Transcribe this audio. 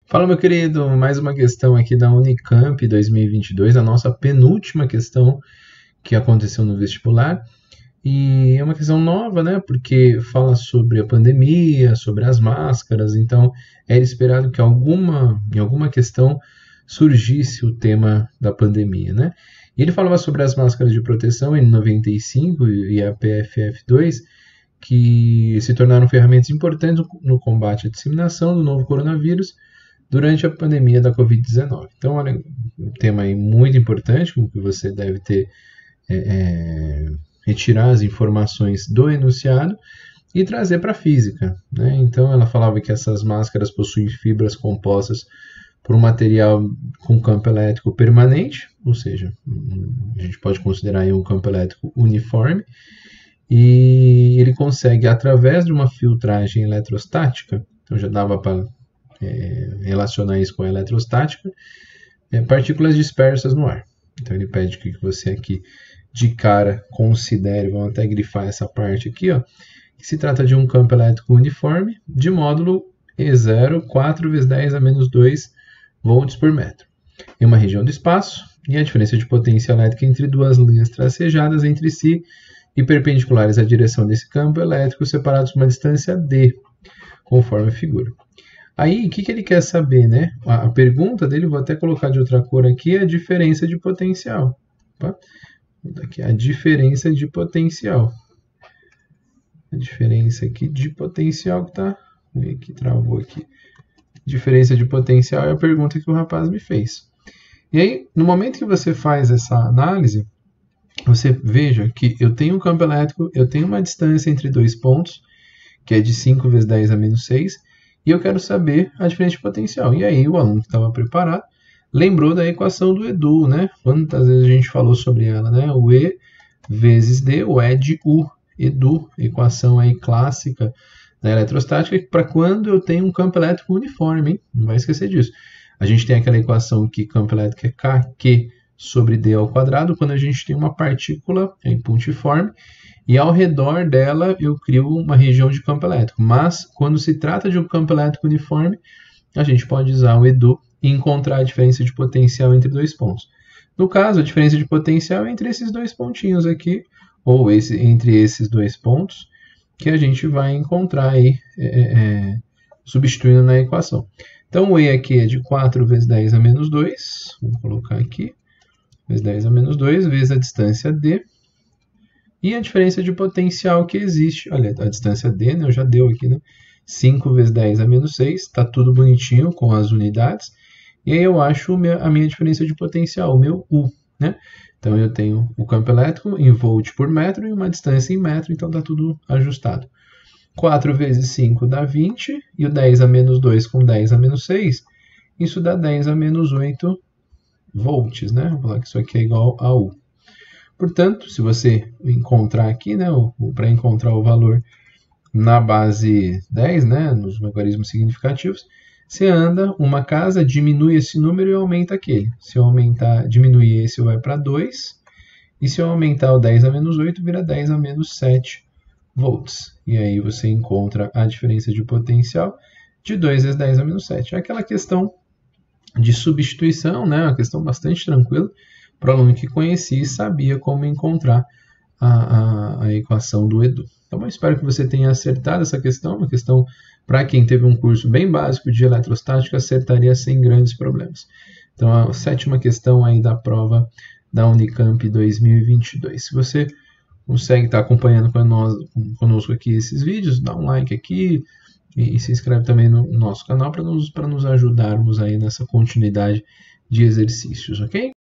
Fala, meu querido, mais uma questão aqui da Unicamp 2022, a nossa penúltima questão que aconteceu no vestibular. E é uma questão nova, né? Porque fala sobre a pandemia, sobre as máscaras, então era esperado que em alguma questão surgisse o tema da pandemia, né? E ele falava sobre as máscaras de proteção N95 e a PFF2, que se tornaram ferramentas importantes no combate à disseminação do novo coronavírus durante a pandemia da Covid-19. Então, olha, um tema aí muito importante, com que você deve ter retirar as informações do enunciado e trazer para a física, né? Então, ela falava que essas máscaras possuem fibras compostas por um material com campo elétrico permanente, ou seja, a gente pode considerar aí um campo elétrico uniforme, e ele consegue, através de uma filtragem eletrostática, então já dava para relacionar isso com a eletrostática, partículas dispersas no ar. Então ele pede que você aqui de cara considere, vamos até grifar essa parte aqui, ó, que se trata de um campo elétrico uniforme de módulo E0, 4 vezes 10 a menos 2 volts por metro, em uma região do espaço, e a diferença de potência elétrica entre duas linhas tracejadas entre si e perpendiculares à direção desse campo elétrico, separados por uma distância d, conforme a figura. Aí, o que ele quer saber, né? A pergunta dele, vou até colocar de outra cor aqui, é a diferença de potencial. Tá? Aqui, a diferença de potencial. A diferença aqui de potencial que tá... que travou aqui. Diferença de potencial é a pergunta que o rapaz me fez. E aí, no momento que você faz essa análise, você veja que eu tenho um campo elétrico, eu tenho uma distância entre dois pontos, que é de 5 vezes 10 a menos 6, e eu quero saber a diferença de potencial. E aí o aluno que estava preparado lembrou da equação do Edu, né? Quantas vezes a gente falou sobre ela, né? O E vezes D, o E de U. Edu, equação aí clássica da eletrostática, para quando eu tenho um campo elétrico uniforme, hein? Não vai esquecer disso. A gente tem aquela equação que campo elétrico é KQ sobre D ao quadrado, quando a gente tem uma partícula pontiforme, e ao redor dela eu crio uma região de campo elétrico. Mas, quando se trata de um campo elétrico uniforme, a gente pode usar o Edu e encontrar a diferença de potencial entre dois pontos. No caso, a diferença de potencial é entre esses dois pontinhos aqui, ou entre esses dois pontos, que a gente vai encontrar aí, substituindo na equação. Então, o E aqui é de 4 vezes 10 a menos 2, vamos colocar aqui, vezes 10 a menos 2, vezes a distância D, e a diferença de potencial que existe, olha, a distância D, né, já deu aqui, né, 5 vezes 10 a menos 6, está tudo bonitinho com as unidades, e aí eu acho a minha diferença de potencial, o meu U, né? Então eu tenho o campo elétrico em volt por metro e uma distância em metro, então está tudo ajustado. 4 vezes 5 dá 20, e o 10 a menos 2 com 10 a menos 6, isso dá 10 a menos 8 volts, né? Vou falar que isso aqui é igual a U. Portanto, se você encontrar aqui, né, para encontrar o valor na base 10, né, nos logaritmos significativos, você anda uma casa, diminui esse número e aumenta aquele. Se eu diminuir esse, vai para 2. E se eu aumentar o 10 a menos 8, vira 10 a menos 7 volts. E aí você encontra a diferença de potencial de 2 vezes 10 a menos 7. É aquela questão de substituição, né, uma questão bastante tranquila, para o aluno que conhecia e sabia como encontrar a equação do Edu. Então, eu espero que você tenha acertado essa questão, uma questão para quem teve um curso bem básico de eletrostática, acertaria sem grandes problemas. Então, a 7ª questão aí da prova da Unicamp 2022. Se você consegue estar acompanhando conosco aqui esses vídeos, dá um like aqui e se inscreve também no nosso canal para nos ajudarmos aí nessa continuidade de exercícios, ok?